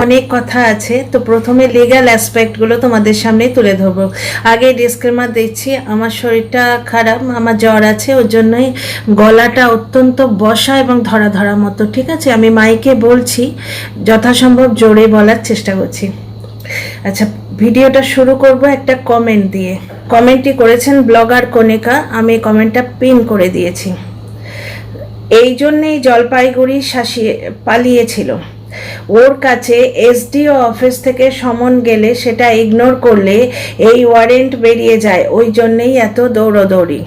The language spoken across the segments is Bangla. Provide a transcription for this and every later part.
অনেক কথা আছে, তো প্রথমে লিগ্যাল অ্যাসপেক্টগুলো তোমাদের সামনে তুলে ধরবো। আগে ডিসক্লেমার দিচ্ছি, আমার শরীরটা খারাপ, আমার জ্বর আছে, ওর জন্যই গলাটা অত্যন্ত বসা এবং ধরা ধরা মতো। ঠিক আছে, আমি মাইকে বলছি, যথাসম্ভব জোরে বলার চেষ্টা করছি। আচ্ছা, ভিডিওটা শুরু করব একটা কমেন্ট দিয়ে। কমেন্টটি করেছেন ব্লগার কণিকা, আমি কমেন্টটা পিন করে দিয়েছি। এই জন্যেই জলপাইগুড়ি শাসিয়ে পালিয়েছিল। ওর কাছে এসডিও অফিস থেকে সমন গেলে সেটা ইগনোর করলে এই ওয়ারেন্ট বেরিয়ে যায়, ওই জন্যেই এত দৌড়দৌড়ি।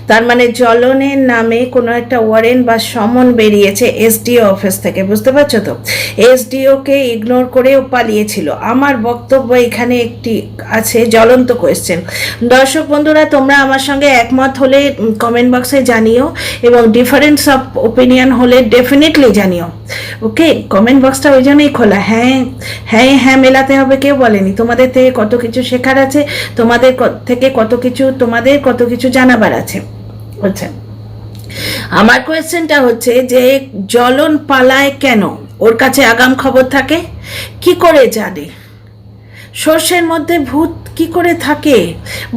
তার মানে জ্বলনের নামে কোনো একটা ওয়ারেন্ট বা সমন বেরিয়েছে এসডিও অফিস থেকে, বুঝতে পারছো তো? এসডিওকে ইগনোর করেও পালিয়েছিল। আমার বক্তব্য এখানে একটি আছে জ্বলন্ত কোয়েশ্চেন। দর্শক বন্ধুরা, তোমরা আমার সঙ্গে একমত হলে কমেন্ট বক্সে জানিও, এবং ডিফারেন্স অফ ওপিনিয়ন হলে ডেফিনেটলি জানিও। ওকে, কমেন্ট বক্সটা ওই জন্যই খোলা। হ্যাঁ হ্যাঁ হ্যাঁ মেলাতে হবে কেউ বলেনি। তোমাদের থেকে কত কিছু শেখার আছে, তোমাদের থেকে তোমাদের কত কিছু জানাবার আছে। আচ্ছা, আমার কোয়েশ্চেনটা হচ্ছে যে জ্বলন পালায় কেন? ওর কাছে আগাম খবর থাকে? কি করে জানে? সর্ষের মধ্যে ভূত কি করে থাকে?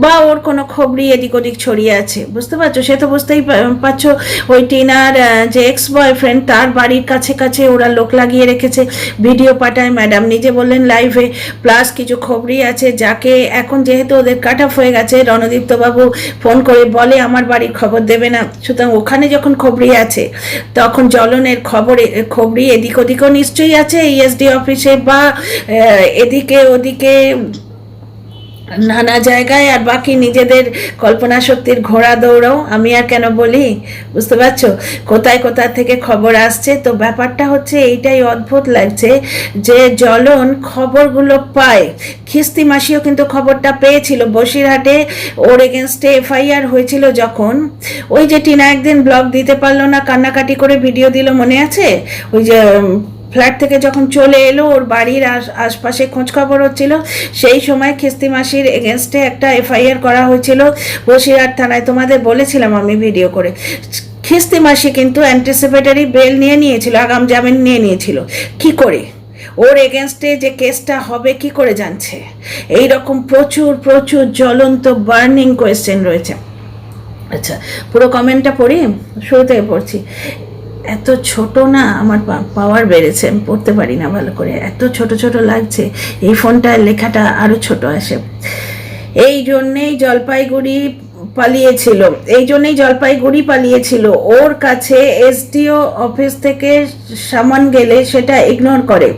বা ওর কোনো খবরই এদিক ওদিক ছড়িয়ে আছে, বুঝতে পারছো? সে তো বুঝতেই পারছো, ওই টিনার যে এক্স বয়ফ্রেন্ড, তার বাড়ির কাছে কাছে ওরা লোক লাগিয়ে রেখেছে, ভিডিও পাঠায়, ম্যাডাম নিজে বললেন লাইভে। প্লাস কিছু খবরই আছে, যাকে এখন যেহেতু ওদের কাট অফ হয়ে গেছে, রণদীপ্তবাবু ফোন করে বলে আমার বাড়ির খবর দেবে না। সুতরাং ওখানে যখন খবরই আছে, তখন জ্বলনের খবরই এদিক ওদিকও নিশ্চয়ই আছে, ইএসডি অফিসে বা এদিকে ওদিকে নানা জায়গায়, আর বাকি নিজেদের কল্পনা শক্তির ঘোড়া দৌড়াও। আমি আর কেন বলি, বুঝতে পারছো কোথায় কোথায় থেকে খবর আসছে। তো ব্যাপারটা হচ্ছে এইটাই অদ্ভুত লাগছে যে জ্বলন খবরগুলো পায়। খিস্তি মাসিও কিন্তু খবরটা পেয়েছিল বসিরহাটে, ওর এগেনস্টে এফআইআর হয়েছিল যখন। ওই যে টিনা একদিন ব্লগ দিতে পারলো না, কান্নাকাটি করে ভিডিও দিল, মনে আছে? ওই যে ফ্ল্যাট থেকে যখন চলে এলো, ওর বাড়ির আশপাশে খোঁজ খবর হচ্ছিল, সেই সময় খিস্তি মাসির এগেনস্টে একটা এফআইআর করা হয়েছিল বসিরহাট থানায়। তোমাদের বলেছিলাম আমি ভিডিও করে। খিস্তি মাসি কিন্তু অ্যান্টিসিপেটরি বেল নিয়েছিল, আগাম জামিন নিয়েছিল। কি করে ওর এগেনস্টে যে কেসটা হবে কি করে জানছে? এই রকম প্রচুর প্রচুর জ্বলন্ত বার্নিং কোয়েশ্চেন রয়েছে। আচ্ছা, পুরো কমেন্টটা পড়ি, শুরু থেকে পড়ছি। এত ছোট না, আমার পাওয়ার বেড়েছে, আমি পড়তে পারি না ভালো করে, এত ছোট ছোট লাগছে। এই ফোনটার লেখাটা আরও ছোট আসে। এই জন্যেই জলপাইগুড়ি পালিয়েছিল। ওর কাছে এসডিও অফিস থেকে সামান গেলে সেটা ইগনোর করে,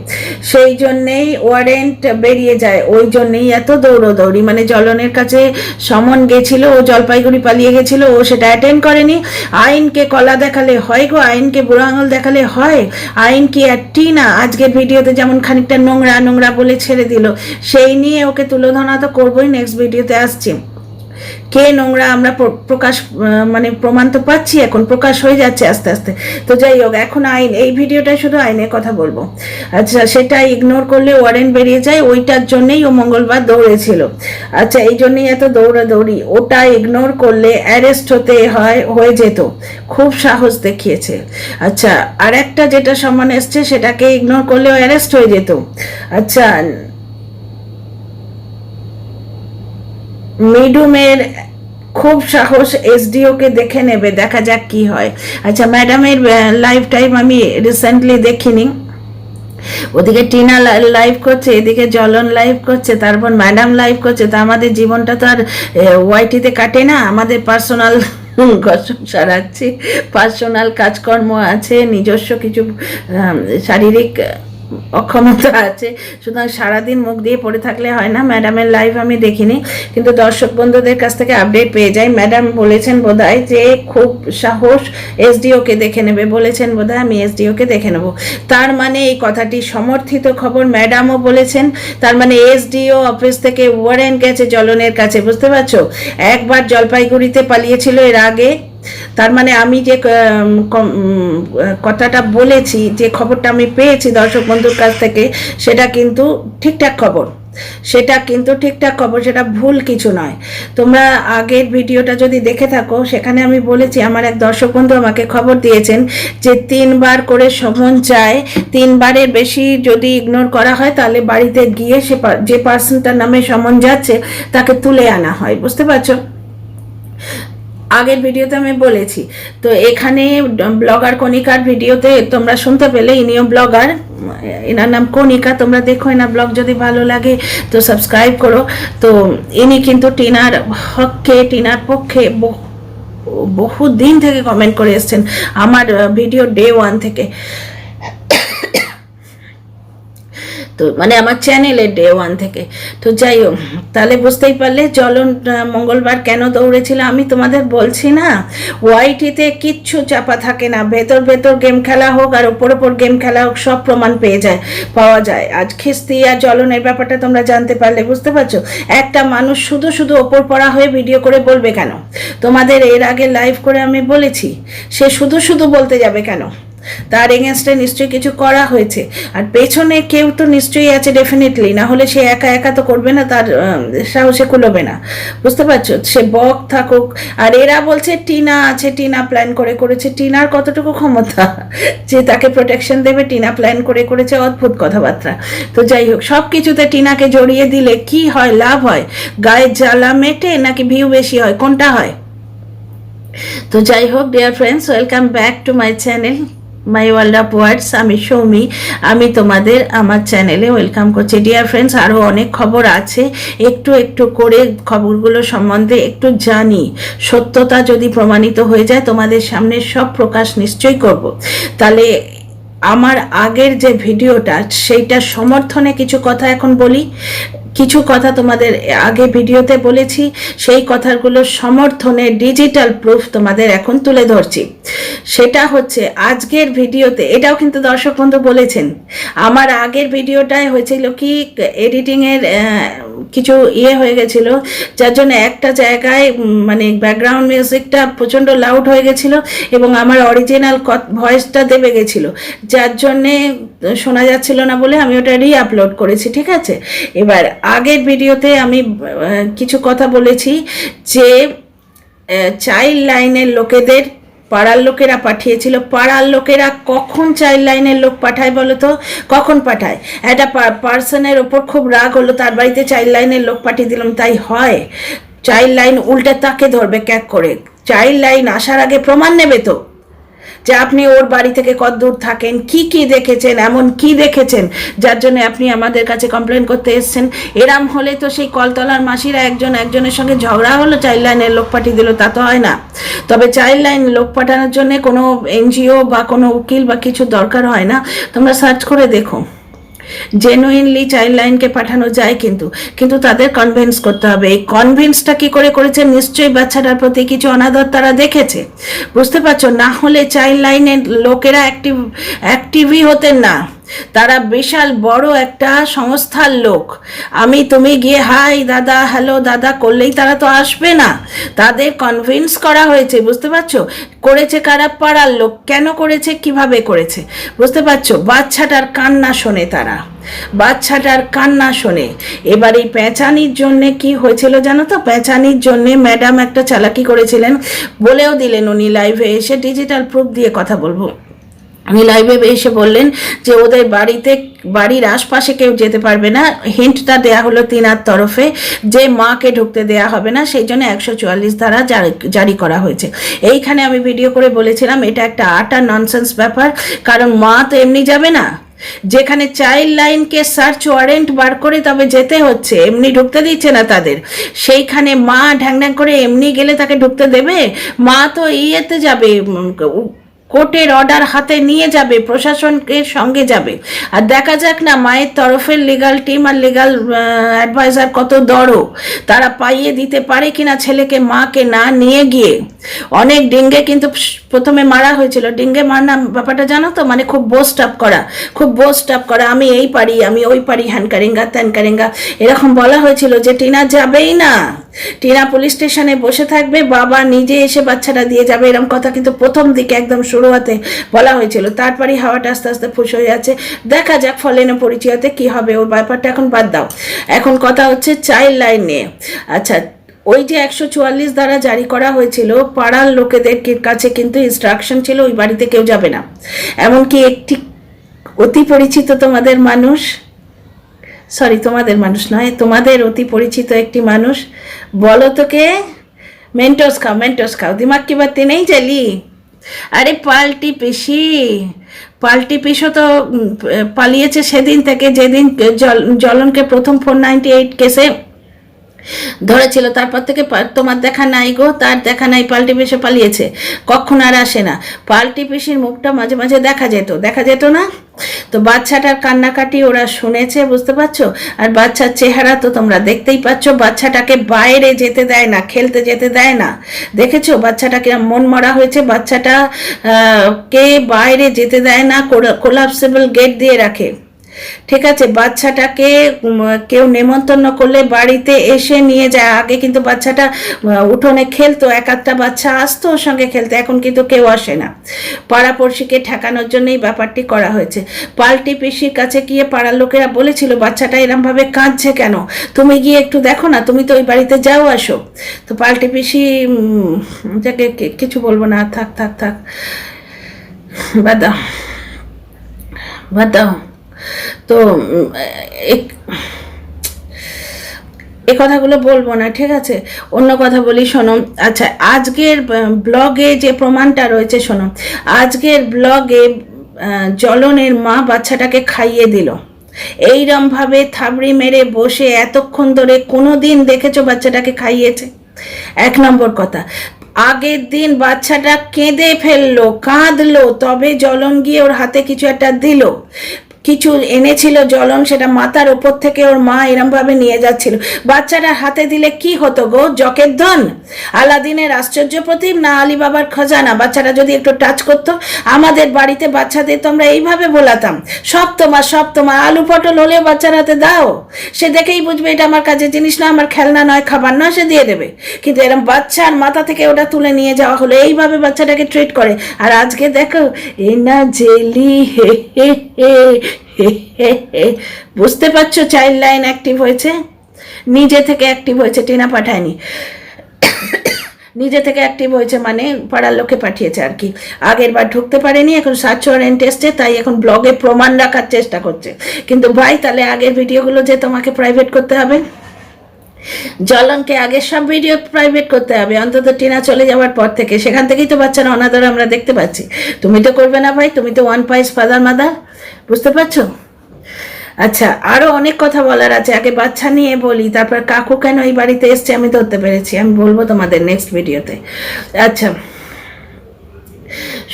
সেই জন্যেই ওয়ারেন্ট বেরিয়ে যায়, ওই জন্যেই এত দৌড়োদৌড়ি। মানে জ্বলনের কাছে সমন গেছিল, ও জলপাইগুড়ি পালিয়ে গেছিল, ও সেটা অ্যাটেন্ড করেনি। আইনকে কলা দেখালে হয় গো, আইনকে বুড়ো আঙুল দেখালে হয়? আইন কি আর টিনা আজকের ভিডিওতে যেমন খানিকটা নোংরা নোংরা বলে ছেড়ে দিল, সেই নিয়ে ওকে তুলোধনা তো করবোই, নেক্সট ভিডিওতে আসছি। কে নোংরা আমরা প্রকাশ, মানে প্রমাণ তো পাচ্ছি, এখন প্রকাশ হয়ে যাচ্ছে আস্তে আস্তে। তো যাই হোক, এখন আইন, এই ভিডিওটায় শুধু আইনের কথা বলবো। আচ্ছা, সেটা ইগনোর করলে ওয়ারেন্ট বেরিয়ে যায়, ওইটার জন্যেই ও মঙ্গলবার দৌড়েছিল। আচ্ছা, এই জন্যই এত দৌড়াদৌড়ি। ওটা ইগনোর করলে অ্যারেস্ট হয়ে যেত, খুব সাহস দেখিয়েছে। আচ্ছা, আর একটা যেটা সম্মান এসছে, সেটাকে ইগনোর করলেও অ্যারেস্ট হয়ে যেত। আচ্ছা, মিডুমের খুব সাহস, এসডিওকে দেখে নেবে, দেখা যাক কি হয়। আচ্ছা, ম্যাডামের লাইভ টাইম আমি রিসেন্টলি দেখিনি। ওদিকে টিনা লাইভ করছে, এদিকে জ্বলন লাইভ করছে, তারপর ম্যাডাম লাইভ করছে। তা আমাদের জীবনটা তো আর ওয়াইটিতে কাটে না, আমাদের পার্সোনাল সংসার আছে, পার্সোনাল কাজকর্ম আছে, নিজস্ব কিছু শারীরিক অক্ষমতা আছে। সুতরাং সারাদিন মুখ দিয়ে পড়ে থাকলে হয় না। ম্যাডামের লাইভ আমি দেখিনি, কিন্তু দর্শক বন্ধুদের কাছ থেকে আপডেট পেয়ে যাই। ম্যাডাম বলেছেন বোধহয় যে খুব সাহস, এসডিওকে দেখে নেবে বলেছেন বোধহয়, আমি এসডিওকে দেখে নেব। তার মানে এই কথাটি সমর্থিত খবর, ম্যাডামও বলেছেন। তার মানে এসডিও অফিস থেকে ওয়ারেন্ট গেছে জ্বলনের কাছে, বুঝতে পারছো? একবার জলপাইগুড়িতে পালিয়েছিল এর আগে। তার মানে আমি যে কথাটা বলেছি, যে খবরটা আমি পেয়েছি দর্শক বন্ধুর কাছ থেকে, সেটা কিন্তু ঠিকঠাক খবর। সেটা কিন্তু ঠিকঠাক খবর, সেটা ভুল কিছু নয়। তোমরা আগের ভিডিওটা যদি দেখে থাকো, সেখানে আমি বলেছি, আমার এক দর্শক বন্ধু আমাকে খবর দিয়েছেন যে 3বার করে সমন যায়, 3বারের বেশি যদি ইগনোর করা হয় তাহলে বাড়িতে গিয়ে যে পার্সনটার নামে সমন যাচ্ছে তাকে তুলে আনা হয়। বুঝতে পারছো? আগের ভিডিওতে আমি বলেছি। তো এখানে ব্লগার কণিকার ভিডিওতে তোমরা শুনতে পেলে, ইনিও ব্লগার, এনার নাম কণিকা, তোমরা দেখো এনার ব্লগ যদি ভালো লাগে তো সাবস্ক্রাইব করো। তো ইনি কিন্তু টিনার হককে, টিনার পক্ষে বহু দিন থেকে কমেন্ট করে এসছেন, আমার ভিডিও ডে 1 থেকে। তো মানে আমার চ্যানেলের ডে 1 থেকে। তো যাই হোক, তাহলে বুঝতেই পারলে জ্বলন মঙ্গলবার কেন দৌড়েছিল। আমি তোমাদের বলছি না, ওয়াইটিতে কিচ্ছু চাপা থাকে না, ভেতর ভেতর গেম খেলা হোক আর ওপর গেম খেলা হোক, সব প্রমাণ পাওয়া যায়। আজ খিস্তি আর জ্বলনের ব্যাপারটা তোমরা জানতে পারলে, বুঝতে পারছো? একটা মানুষ শুধু শুধু ওপর পড়া হয়ে ভিডিও করে বলবে কেন? তোমাদের এর আগে লাইভ করে আমি বলেছি, সে শুধু শুধু বলতে যাবে কেন? তার এগেনস্টে নিশ্চয়ই কিছু করা হয়েছে, আর পেছনে কেউ তো নিশ্চয়ই আছে ডেফিনেটলি, না হলে সে একা একা তো করবে না, তার সাহসে কুলোবে না। বুঝতে পারছো? সে বক থাকুক। আর এরা বলছে টিনা আছে, টিনা প্ল্যান করে করেছে। টিনার কতটুকু ক্ষমতা যে তাকে প্রোটেকশন দেবে? টিনা প্ল্যান করে করেছে, অদ্ভুত কথাবার্তা। তো যাই হোক, সব কিছুতে টিনাকে জড়িয়ে দিলে কি হয়, লাভ হয়? গায়ের জ্বালা মেটে নাকি ভিউ বেশি হয়? কোনটা হয়? তো যাই হোক dear friends, welcome back to my channel, my world of words. আমি সৌমি, আমি তোমাদের আমার চ্যানেলে ওয়েলকাম করছি। ডিয়ার ফ্রেন্ডস, আরও অনেক খবর আছে, একটু একটু করে খবরগুলো সম্বন্ধে একটু জানি। সত্যতা যদি প্রমাণিত হয়ে যায় তোমাদের সামনে সব প্রকাশ নিশ্চয়ই করব। তাহলে আমার আগের যে ভিডিওটা, সেইটা সমর্থনে কিছু কথা এখন বলি। কিছু কথা তোমাদের আগে ভিডিওতে বলেছি, সেই কথাগুলোর সমর্থনে ডিজিটাল প্রুফ তোমাদের এখন তুলে ধরছি। সেটা হচ্ছে আজকের ভিডিওতে, এটাও কিন্তু দর্শক বন্ধু বলেছেন, আমার আগের ভিডিওটায় হয়েছিল কি, এডিটিংয়ের কিছু হয়ে গেছিল, যার জন্য একটা জায়গায় মানে ব্যাকগ্রাউন্ড মিউজিকটা প্রচণ্ড লাউড হয়ে গেছিলো এবং আমার অরিজিনাল ভয়েসটা দেবে গেছিলো, যার জন্যে শোনা যাচ্ছিল না বলে আমি ওটা আপলোড করেছি। ঠিক আছে? এবার আগের ভিডিওতে আমি কিছু কথা বলেছি যে চাইল্ড লাইনের লোকেদের পাড়ার লোকেরা পাঠিয়েছিল। পাড়ার লোকেরা কখন চাইল্ড লাইনের লোক পাঠায় বলো তো? কখন পাঠায়? একটা পার্সনের ওপর খুব রাগ হলো, তার বাড়িতে চাইল্ড লাইনের লোক পাঠিয়ে দিলাম, তাই হয়? চাইল্ড লাইন উল্টে তাকে ধরবে ক্যাক করে। চাইল্ড লাইন আসার আগে প্রমাণ নেবে তো, যে আপনি ওর বাড়ি থেকে কত দূর থাকেন, কি কি দেখেছেন, এমন কি দেখেছেন যার জন্য আপনি আমাদের কাছে কমপ্লেন করতে এসেছেন। এরাম হলে তো সেই কলতলার মাসিরা একজনের সঙ্গে ঝগড়া হলো, চাইল্ড লাইনের লোক পাঠিয়ে দিল, তা তো হয় না। তবে চাইল্ড লাইন লোক পাঠানোর জন্য কোনো এনজিও বা কোনো উকিল বা কিছু দরকার হয় না। তোমরা সার্চ করে দেখো, জেনুইনলি চাইল্ড লাইনকে পাঠানো যায়, কিন্তু তাদের কনভিন্স করতে হবে। এই কনভিন্সটা কি করে করেছে? নিশ্চয়ই বাচ্চাটার প্রতি কিছু অনাদর তারা দেখেছে। বুঝতে পারছো? না হলে চাইল্ড লাইনের লোকেরা অ্যাক্টিভই হতেন না। তারা বিশাল বড় একটা সংস্থার লোক। তুমি গিয়ে হাই দাদা, হ্যালো দাদা করলেই তারা তো আসবে না, তাদের কনভিন্স করা হয়েছে। বুঝতে পারছো? করেছে কারা? পাড়ার লোক। কেন করেছে? কিভাবে করেছে? বুঝতে পারছো? বাচ্চাটার কান্না শোনে তারা, বাচ্চাটার কান্না শোনে। এবার এই পেঁচানির জন্যে কি হয়েছিল জানো তো? পেঁচানির জন্যে ম্যাডাম একটা চালাকি করেছিলেন, বলেও দিলেন উনি লাইভে এসে, ডিজিটাল প্রুফ দিয়ে কথা বলবো। উনি লাইভে এসে বললেন যে ওদের বাড়ির আশপাশে কেউ যেতে পারবে না। হিন্টটা দেয়া হলো তিনার তরফে যে মাকে ঢুকতে দেয়া হবে না, সেই জন্য 144 ধারা জারি করা হয়েছে। এইখানে আমি ভিডিও করে বলেছিলাম এটা একটা আটার ননসেন্স ব্যাপার, কারণ মা তো এমনি যাবে না। যেখানে চাইল্ড লাইনকে সার্চ ওয়ারেন্ট বার করে তবে যেতে হচ্ছে, এমনি ঢুকতে দিচ্ছে না তাদের, সেইখানে মা ঢ্যাং ঢ্যাং করে এমনি গেলে তাকে ঢুকতে দেবে? মা তো ইয়েতে যাবে, কোর্টের অর্ডার হাতে নিয়ে যাবে, প্রশাসনের সঙ্গে যাবে। আর দেখা যাক না মায়ের তরফের লিগাল টিম আর লিগাল অ্যাডভাইজার কত দড়, তারা পাইয়ে দিতে পারে কিনা ছেলেকে, মাকে না নিয়ে গিয়ে। অনেক ডিঙ্গে কিন্তু প্রথমে মারা হয়েছিল। ডিঙ্গে মারনা ব্যাপারটা জানো তো? মানে খুব বোস্ট আপ করা, আমি এই পারি, আমি ওই পারি, হ্যান কারেঙ্গা ত্যান কারেঙ্গা, এরকম বলা হয়েছিল যে টিনা যাবেই না, টিনা পুলিশ স্টেশনে বসে থাকবে, বাবা নিজে এসে বাচ্চাটা দিয়ে যাবে, এরকম কথা কিন্তু প্রথম দিকে একদম শুরুয়াতে বলা হয়েছিল। তারপরে হাওয়াটা আস্তে আস্তে ফুস হয়ে যাচ্ছে। দেখা যাক ফলেনে পরিচয়তে কি হবে, ওই ব্যাপারটা এখন বাদ দাও। এখন কথা হচ্ছে চাইল্ড লাইন নিয়ে। আচ্ছা, ওই যে 144 দ্বারা জারি করা হয়েছিল, পাড়ার লোকেদের কাছে কিন্তু ইনস্ট্রাকশন ছিল ওই বাড়িতে কেউ যাবে না। এমনকি একটি অতি পরিচিত তোমাদের মানুষ, সরি তোমাদের মানুষ নয়, তোমাদের অতি পরিচিত একটি মানুষ, বলো তোকে, মেন্টোস খাও, মেন্টোস খাও, দিমাগ কি বাতি নেই চলি। আরে পাল্টি পিসি, পাল্টি পিসও তো পালিয়েছে সেদিন থেকে যেদিন জ্বলনকে প্রথম 498 কেসে ধরেছিল, তারপর থেকে তোমার দেখা নাই গো, তার দেখা নাই, পাল্টি পিসে পালিয়েছে, কখন আর আসে না। পাল্টি পিসির মুখটা মাঝে মাঝে দেখা যেত না? তো বাচ্চাটার কান্নাকাটি ওরা শুনেছে, বুঝতে পারছো? আর বাচ্চার চেহারা তো তোমরা দেখতেই পাচ্ছ, বাচ্চাটাকে বাইরে যেতে দেয় না, খেলতে যেতে দেয় না। দেখেছো বাচ্চাটাকে মন মরা হয়েছে, বাচ্চাটা কে বাইরে যেতে দেয় না, কোলাপসেবল গেট দিয়ে রাখে। ঠিক আছে, বাচ্চাটাকে কেউ নেমন্তন্ন করলে বাড়িতে এসে নিয়ে যায়। আগে কিন্তু বাচ্চাটা উঠোনে খেলতো, এক আধটা বাচ্চা আসতো ওর সঙ্গে খেলতে, এখন কিন্তু কেউ আসে না। পাড়াপড়শিকে ঠেকানোর জন্যই ব্যাপারটি করা হয়েছে। পাল্টি পিসির কাছে গিয়ে পাড়ার লোকেরা বলেছিল বাচ্চাটা এরমভাবে কাঁদছে কেন, তুমি গিয়ে একটু দেখো না, তুমি তো ওই বাড়িতে যাও আসো। তো পাল্টি পিসি যাকে কিছু বলবো না, থাক থাক থাক, বাদ দাও। তো এই কথাগুলো বলবো না, ঠিক আছে, অন্য কথা বলি, শোনো। আচ্ছা, আজকের ব্লগে যে প্রমাণটা রয়েছে, শোনো, আজকের ব্লগে জ্বলনের মা বাচ্চাটাকে খাইয়ে দিল। এইরমভাবে থাবড়ি মেরে বসে এতক্ষণ ধরে কোনো দিন দেখেছো বাচ্চাটাকে খাইয়েছে? এক নম্বর কথা। আগের দিন বাচ্চাটা কেঁদে ফেললো, কাঁদলো, তবে জ্বলন গিয়ে ওর হাতে কিছু একটা দিল, কিছু এনেছিল জ্বলন, সেটা মাথার ওপর থেকে ওর মা এরমভাবে নিয়ে যাচ্ছিল। বাচ্চাটার হাতে দিলে কি হতো গো? জকের ধন, আলাদিনের আশ্চর্য প্রতিম, না আলী বাবার খজানা? বাচ্চাটা যদি একটু টাচ করতো, আমাদের বাড়িতে বাচ্চাদের তো আমরা এইভাবে বলাতাম, সব তোমার, আলু পটল হলে বাচ্চার হাতে দাও, সে দেখেই বুঝবে এটা আমার কাজের জিনিস না, আমার খেলনা নয়, খাবার নয়, সে দিয়ে দেবে। কিন্তু এরকম বাচ্চার মাথা থেকে ওটা তুলে নিয়ে যাওয়া হলো, এইভাবে বাচ্চাটাকে ট্রিট করে। আর আজকে দেখো, এ না জেলি, হে হে হে, বুঝতে পারছো? চাইল্ড লাইন অ্যাক্টিভ হয়েছে, নিজে থেকে অ্যাক্টিভ হয়েছে, টিনা পাঠায়নি, নিজে থেকে অ্যাক্টিভ হয়েছে, মানে পাড়ার লোকে পাঠিয়েছে আর কি। আগের বার ঢুকতে পারেনি, এখন সার্চ ওয়ারেন্ট টেস্টে, তাই এখন ব্লগে প্রমাণ রাখার চেষ্টা করছে। কিন্তু ভাই, তাহলে আগের ভিডিওগুলো যে তোমাকে প্রাইভেট করতে হবে, জ্বলনকে আগে সব ভিডিও প্রাইভেট করতে হবে, অন্তত টিনা চলে যাওয়ার পর থেকে। সেখান থেকেই তো বাচ্চারা অনাদর আমরা দেখতে পাচ্ছি। তুমি তো করবে না ভাই, তুমি তো ওয়ান পাইস ফাদার মাদার, বুঝতে পারছো? আচ্ছা, আরো অনেক কথা বলার আছে, আগে বাচ্চা নিয়ে বলি, তারপর কাকু কেন এই বাড়িতে এসছে আমি ধরতে পেরেছি, আমি বলবো তোমাদের নেক্সট ভিডিওতে। আচ্ছা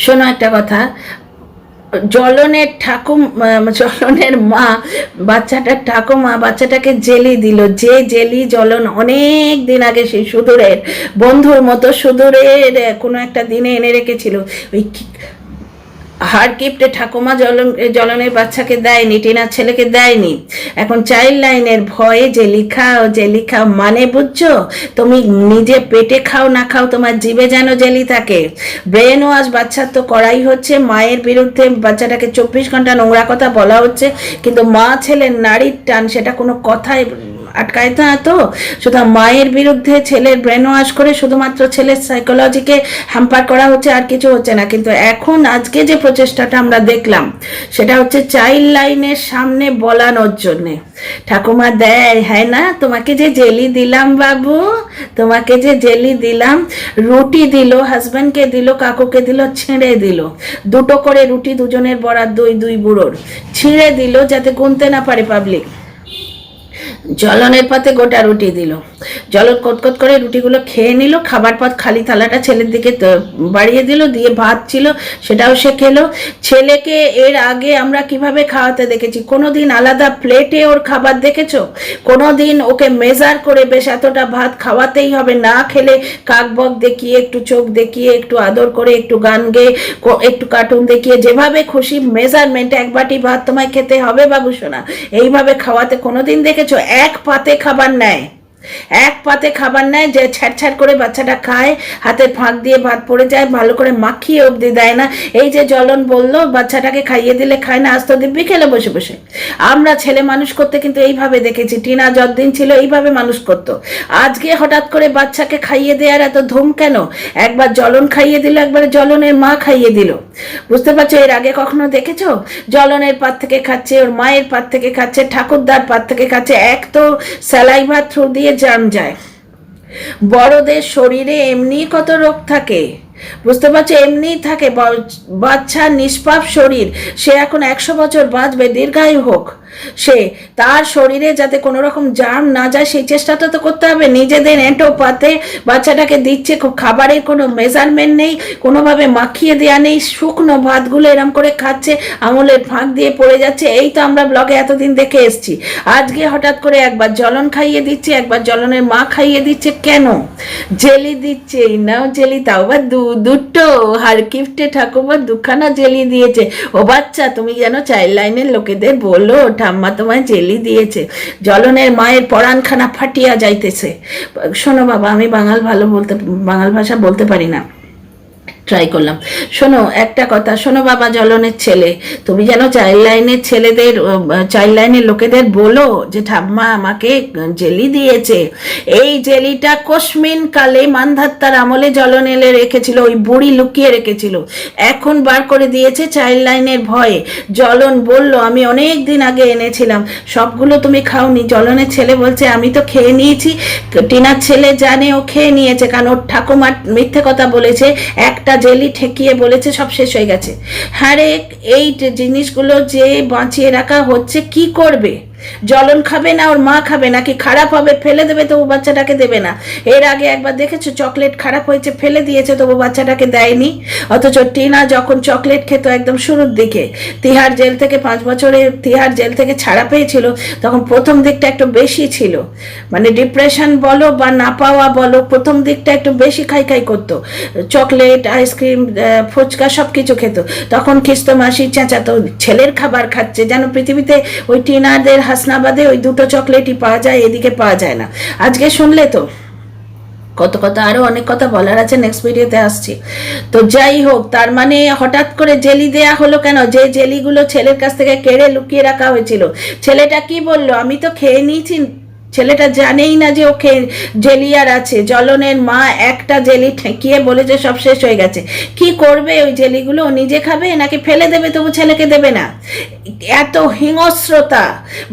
শোনো একটা কথা, জ্বলনের মা ঠাকুমা বাচ্চাটাকে জেলি দিল, যে জেলি জ্বলন অনেক দিন আগে সেই সুদূরের বন্ধুর মতো সুদূরের কোনো একটা দিনে এনে রেখেছিল, ওই হার গিফটে ঠাকুমা জ্বলনের বাচ্চাকে দেয়নি, টিনার ছেলেকে দেয়নি। এখন চাইল্ড লাইনের ভয়ে জেলি খাও মানে বুঝছো? তুমি নিজে পেটে খাও না খাও, তোমার জিভে যেন জেলি থাকে। ব্রেন ওয়াশ বাচ্চার তো করাই হচ্ছে, মায়ের বিরুদ্ধে বাচ্চাটাকে 24 ঘন্টা নোংরা কথা বলা হচ্ছে, কিন্তু মা ছেলের নারীর টান, সেটা কোনো কথায় আটকায় না তো। সুতরাং মায়ের বিরুদ্ধে ছেলের ব্রেন ওয়াশ করে শুধুমাত্র ছেলের সাইকোলজিকে হ্যাম্পার করা হচ্ছে, আর কিছু হচ্ছে না। কিন্তু এখন আজকে যে প্রচেষ্টাটা আমরা দেখলাম, সেটা হচ্ছে চাইল্ড লাইনের সামনে বলানোর জন্যে। ঠাকুমা দেয়, হ্যাঁ না, তোমাকে যে জেলি দিলাম বাবু, তোমাকে যে জেলি দিলাম, রুটি দিল, হাজব্যান্ডকে দিল, কাকুকে দিল, ছিঁড়ে দিল, দুটো করে রুটি, দুজনের বরাদ, দুই বুড়োর, ছিঁড়ে দিল যাতে গুনতে না পারে পাবলিক। জ্বলনের পাতে গোটা রুটি দিল, জ্বলন কটকট করে রুটিগুলো খেয়ে নিল, খাবার পথ খালি থালাটা ছেলের দিকে বাড়িয়ে দিল, দিয়ে ভাত ছিল সেটাও সে খেলো। ছেলেকে এর আগে আমরা কিভাবে খাওয়াতে দেখেছি? কোনোদিন আলাদা প্লেটে ওর খাবার দেখেছো? কোনোদিন ওকে মেজার করে বেশ এতটা ভাত খাওয়াতেই হবে, না খেলে কাকবক দেখিয়ে, একটু চোখ দেখিয়ে, একটু আদর করে, একটু গান গেয়ে, একটু কার্টুন দেখিয়ে, যেভাবে খুশি মেজারমেন্ট, এক বাটি ভাত তোমায় খেতে হবে বাবু সোনা, এইভাবে খাওয়াতে কোনোদিন দেখেছো? এক পাতে খাবার নেয়, এক পাতে খাবার নেয়, যে ছ্যাড় করে বাচ্চাটা খায়, হাতের ফাঁক দিয়ে ভাত পড়ে যায়, ভালো করে মাখিয়ে অবধি দেয় না। এই যে জ্বলন বললো বাচ্চাটাকে খাইয়ে দিলে খায় না, আস্ত দিব্যি খেলে বসে বসে। আমরা ছেলে মানুষ করতে কিন্তু এইভাবে দেখেছি, টিনা যতদিন ছিল এইভাবে মানুষ করতো। আজকে হঠাৎ করে বাচ্চাকে খাইয়ে দেওয়ার এত ধুম কেন? একবার জ্বলন খাইয়ে দিল, একবার জ্বলনের মা খাইয়ে দিল। বুঝতে পারছো? এর আগে কখনো দেখেছো? জ্বলনের পাত থেকে খাচ্ছে, ওর মায়ের পাত থেকে খাচ্ছে, ঠাকুরদার পাত থেকে খাচ্ছে। এক তো স্যালাইভা থ্রু দিয়ে জার্ম যায়। বড়দের শরীরে এমনি কত রোগ থাকে, বুঝতে পারছো? এমনি থাকে। বাচ্চা নিষ্পাপ শরীর, সে এখন 100 বছর বাঁচবে, দীর্ঘায়ু হোক, সে তার শরীরে যাতে কোনো রকম জার্ম না যায় সেই চেষ্টাটা তো করতে হবে। নিজেদের এঁটো পাতে বাচ্চাটাকে দিচ্ছে, খাবারের কোনো মেজারমেন্ট নেই, কোনোভাবে মাখিয়ে দেওয়া নেই, শুকনো ভাতগুলো এরম করে খাচ্ছে, আঙুলের ফাঁক দিয়ে পড়ে যাচ্ছে। এই তো আমরা ব্লগে এতদিন দেখে এসছি। আজকে হঠাৎ করে একবার জ্বলন খাইয়ে দিচ্ছে, একবার জ্বলনের মা খাইয়ে দিচ্ছে। কেন? জেলি দিচ্ছে না, জেলি তাও বা দুটো হার গিফটে ঠাকুমা দুখানা জেলি দিয়েছে। ও বাচ্চা, তুমি যেন চাইল্ড লাইনের লোকেদের বলো ঠাম্মা তোমায় জেলি দিয়েছে। জ্বলনের মায়ের পরাণখানা ফাটিয়া যাইতেছে। শোনো বাবা, আমি বাঙাল ভাষা বলতে পারি না, ট্রাই করলাম। শোনো একটা কথা, শোনো বাবা, জ্বলনের ছেলে, তুমি যেন চাইল্ড লাইনের লোকেদের বলো যে ঠাম্মা আমাকে জেলি দিয়েছে। এই জেলিটা কোশমিন কালে মানধাত্তার আমলে জ্বলন এলে রেখেছিল, ওই বুড়ি লুকিয়ে রেখেছিল, এখন বার করে দিয়েছে চাইল্ড লাইনের ভয়ে। জ্বলন বলল আমি অনেক দিন আগে এনেছিলাম, সবগুলো তুমি খাওনি। জ্বলনের ছেলে বলছে আমি তো খেয়ে নিয়েছি। টিনার ছেলে জানে ও খেয়ে নিয়েছে, কারণ ওর ঠাকুমা মিথ্যে কথা বলেছে, একটা জেলি ঠেকিয়ে বলেছে সব শেষ হয়ে গেছে। হ্যাঁ রে, এই জিনিসগুলো যে বাঁচিয়ে রাখা হচ্ছে, কি করবে? জ্বলন খাবে না, ওর মা খাবে, নাকি খারাপ হবে ফেলে দেবে, তবু বাচ্চাটাকে দেবে না। এর আগে একবার দেখেছো চকলেট খারাপ হয়েছে ফেলে দিয়েছে, তবু বাচ্চাটাকে দেয়নি। অথচ টিনা যখন চকলেট খেত একদম শুরুর দিকে, তিহার জেল থেকে 5 বছরে তিহার জেল থেকে ছাড়া পেয়েছিল, তখন প্রথম দিকটা একটু বেশি ছিল, মানে ডিপ্রেশন বলো বা না পাওয়া বলো, প্রথম দিকটা একটু বেশি খাই করতো, চকলেট আইসক্রিম ফুচকা সব কিছু খেত। তখন খিস্ত মাসি চেঁচাতো ছেলের খাবার খাচ্ছে, যেন পৃথিবীতে ওই টিনাদের হাসনাবাদে ওই দুটো চকলেটই পাওয়া যায়, এদিকে পাওয়া যায় না। আজকে শুনলে তো কত কথা, আরো অনেক কথা বলার আছে, নেক্সট ভিডিওতে আসছি। তো যাই হোক, তার মানে হঠাৎ করে জেলি দেয়া হলো কেন? যে জেলিগুলো ছেলের কাছ থেকে কেড়ে লুকিয়ে রাখা হয়েছিল। ছেলেটা কি বললো? আমি তো খেয়ে নিয়েছি। ছেলেটা জানেই না যে ওকে জেলি আর আছে। জ্বলনের মা একটা জেলি ঠেকিয়ে বলেছে সব শেষ হয়ে গেছে। কি করবে ওই জেলিগুলো? ও নিজে খাবে নাকি ফেলে দেবে, তবু ছেলেকে দেবে না? এত হিংস্রতা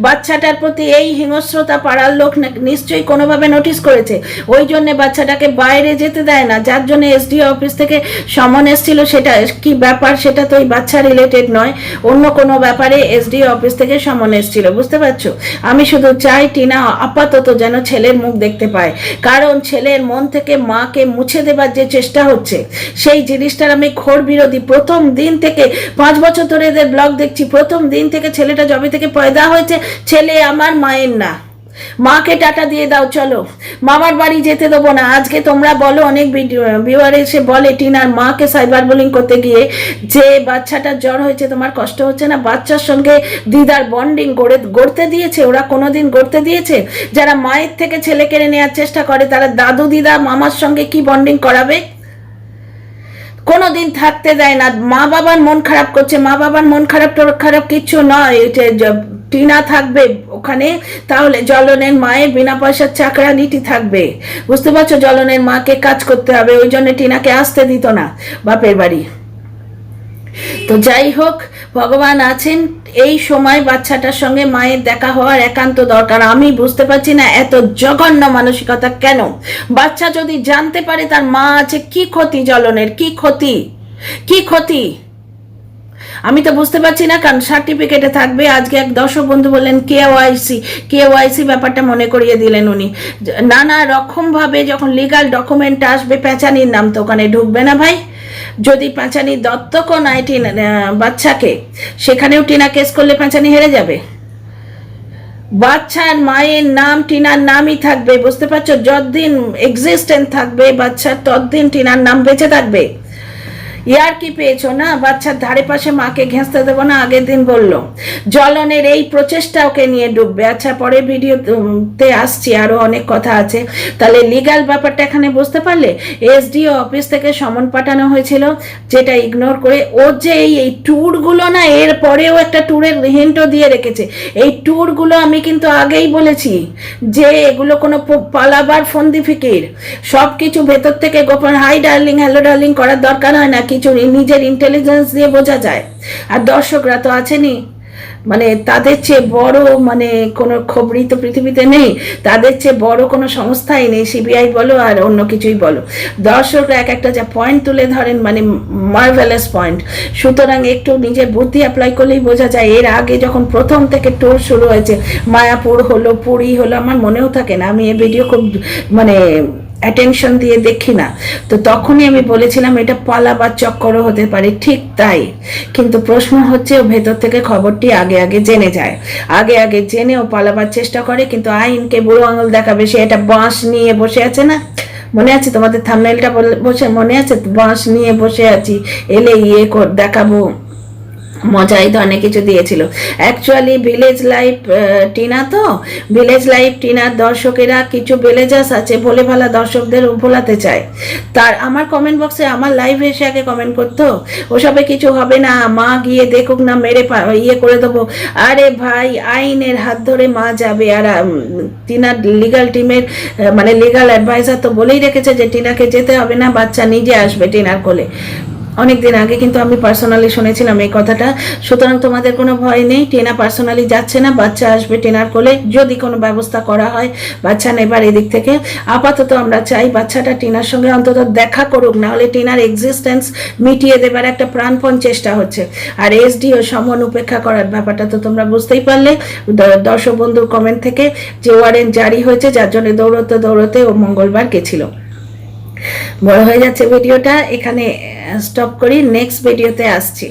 বাচ্চাটার প্রতি, এই হিংস্রতা পাড়ার লোক নিশ্চয়ই কোনোভাবে নোটিস করেছে, ওই জন্য বাচ্চাটাকে বাইরে যেতে দেয় না। যার জন্য এসডিও অফিস থেকে সমন এসেছিল, সেটা কি ব্যাপার সেটা তো ওই বাচ্চা রিলেটেড নয়, অন্য কোনো ব্যাপারে এসডিও অফিস থেকে সমন এসেছিল, বুঝতে পারছো? আমি শুধু চাই টিনা আপাতত যেন ছেলের মুখ দেখতে পায়, কারণ ছেলের মন থেকে মাকে মুছে দেবার যে চেষ্টা হচ্ছে, সেই জিনিসটার আমি ঘোর বিরোধী। প্রথম দিন থেকে 5 বছর ধরে এদের ব্লগ দেখছি, প্রথম দিন থেকে ছেলেটা যবে থেকে পয়দা হয়েছে, ছেলে আমার মায়ের না, মাকে টাটা দিয়ে দাও, চলো মামার বাড়ি যেতে দেবো না। আজকে তোমরা বলো, অনেক ভিউয়ার এসে বলে টিনার মাকে সাইবার বুলিং করতে গিয়ে যে বাচ্চাটার জ্বর হয়েছে, তোমার কষ্ট হচ্ছে না? বাচ্চার সঙ্গে দিদার বন্ডিং গড়তে দিয়েছে ওরা? কোনোদিন গড়তে দিয়েছে? যারা মায়ের থেকে ছেলে কেড়ে নেওয়ার চেষ্টা করে, তারা দাদু দিদা মামার সঙ্গে কি বন্ডিং করাবে? কোনোদিন থাকতে দেয় না। মা বাবার মন খারাপ করছে, মা বাবার মন খারাপ কিচ্ছু নয়। টিনা থাকবে ওখানে, তাহলে জ্বলনের মায়ের বিনা পয়সার চাকরানিটি থাকবে, বুঝতে পারছো? জ্বলনের মাকে কাজ করতে হবে, ওই জন্য টিনাকে আসতে দিত না বাপের বাড়ি। তো যাই হোক, ভগবান আছেন, এই সময় বাচ্চাটার সঙ্গে মায়ের দেখা হওয়ার একান্ত দরকার। আমি বুঝতে পারছি না এত জঘন্য মানসিকতা কেন? বাচ্চা যদি জানতে পারে তার মা আছে, কি ক্ষতি জ্বলনের? কি ক্ষতি? আমি তো বুঝতে পারছি না, কারণ সার্টিফিকেটে থাকবে। আজকে এক দর্শক বন্ধু বললেন কেওয়াইসি ব্যাপারটা মনে করিয়ে দিলেন উনি। নানা রকম ভাবে যখন লিগাল ডকুমেন্ট আসবে, পেঁচানির নাম তো ওখানে ঢুকবে না ভাই। যদি পেঁচানি দত্তকও নেয় বাচ্চাকে, সেখানেও টিনা কেস করলে পেঁচানি হেরে যাবে। বাচ্চার মায়ের নাম টিনার নামই থাকবে, বুঝতে পারছো? যতদিন এক্সিস্টেন্ট থাকবে বাচ্চার, ততদিন টিনার নাম বেঁচে থাকবে। ইয়ার কি পেয়েছো না, বাচ্চার ধারে পাশে মাকে ঘেঁচতে দেবো না, আগের দিন বললো। জ্বলনের এই প্রচেষ্টা ওকে নিয়ে ডুববে। আচ্ছা, পরের ভিডিওতে আসছি, আরো অনেক কথা আছে। তাহলে লিগ্যাল ব্যাপারটা এখানে বুঝতে পারলে। এসডিও অফিস থেকে সমন পাঠানো হয়েছিল, যেটা ইগনোর করে ও যে এই ট্যুরগুলো না, এর পরেও একটা ট্যুরের হিন্টও দিয়ে রেখেছে। এই ট্যুরগুলো আমি কিন্তু আগেই বলেছি যে এগুলো কোনো পালাবার ফন্দি ফিকির, সব কিছু ভেতর থেকে গোপন হাই ডার্লিং হ্যালো ডার্লিং করার দরকার হয় না, কিছু নিজের ইন্টেলিজেন্স দিয়ে বোঝা যায়। আর দর্শকরা তো আছেনই, মানে তাদের চেয়ে বড় মানে কোনো খবরই তো পৃথিবীতে নেই, তাদের চেয়ে বড় কোনো সংস্থাই নেই, সিবিআই বলো আর অন্য কিছুই বলো। দর্শকরা এক একটা যা পয়েন্ট তুলে ধরেন, মানে মার্ভেলাস পয়েন্ট। সুতরাং একটু নিজের বুদ্ধি অ্যাপ্লাই করলেই বোঝা যায়। এর আগে যখন প্রথম থেকে ট্যুর শুরু হয়েছে, মায়াপুর হলো, পুরী হলো, আমার মনেও থাকে না, আমি এই ভিডিও খুব মানে অ্যাটেনশন দিয়ে দেখি না, তো তখনই আমি বলেছিলাম এটা পালাবার চক্করও হতে পারে। ঠিক তাই, কিন্তু প্রশ্ন হচ্ছে ও ভেতর থেকে খবরটি আগে আগে জেনে যায়, আগে আগে জেনে ও পালাবার চেষ্টা করে, কিন্তু আইনকে বুড়ো আঙুল দেখাবে। সে এটা বাঁশ নিয়ে বসে আছে না, মনে আছে তোমাদের থাম্বনেলটা বসে মনে আছে, বাঁশ নিয়ে বসে আছি, এলে দেখাবো, মজাই তো অনেক কিছু দিয়েছিল। অ্যাকচুয়ালি ভিলেজ লাইফ টিনা, তো ভিলেজ লাইফ টিনার দর্শকেরা কিছু ভিলেজার্স আছে ভোলে ভালা দর্শকদের ভোলাতে চায়। তার আমার কমেন্ট বক্সে আমার লাইভে এসে আগে কমেন্ট করতো, ওসবে কিছু হবে না, মা গিয়ে দেখুক না, মেরে ইয়ে করে দেবো। আরে ভাই, আইনের হাত ধরে মা যাবে। আর টিনার লিগাল টিমের মানে লিগাল অ্যাডভাইজার তো বলেই রেখেছে যে টিনাকে যেতে হবে না, বাচ্চা নিজে আসবে টিনার কোলে। অনেকদিন আগে কিন্তু আমি পার্সোনালি শুনেছিলাম এই কথাটা। সুতরাং তোমাদের কোনো ভয় নেই, টিনা পার্সোনালি যাচ্ছে না, বাচ্চা আসবে টিনার কোলে, যদি কোনো ব্যবস্থা করা হয় বাচ্চা নেবার এদিক থেকে। আপাতত আমরা চাই বাচ্চাটা টিনার সঙ্গে অন্তত দেখা করুক, না হলে টিনার এক্সিস্টেন্স মিটিয়ে দেবার একটা প্রাণপণ চেষ্টা হচ্ছে। আর এসডিও সমন উপেক্ষা করার ব্যাপারটা তো তোমরা বুঝতেই পারলে দর্শক বন্ধুর কমেন্ট থেকে, যে ওয়ারেন্ট জারি হয়েছে, যার জন্য দৌড়তে দৌড়তে ও মঙ্গলবার গেছিল। বড় হয়ে যাচ্ছে ভিডিওটা, এখানে স্টপ করি, নেক্সট ভিডিওতে আসছি।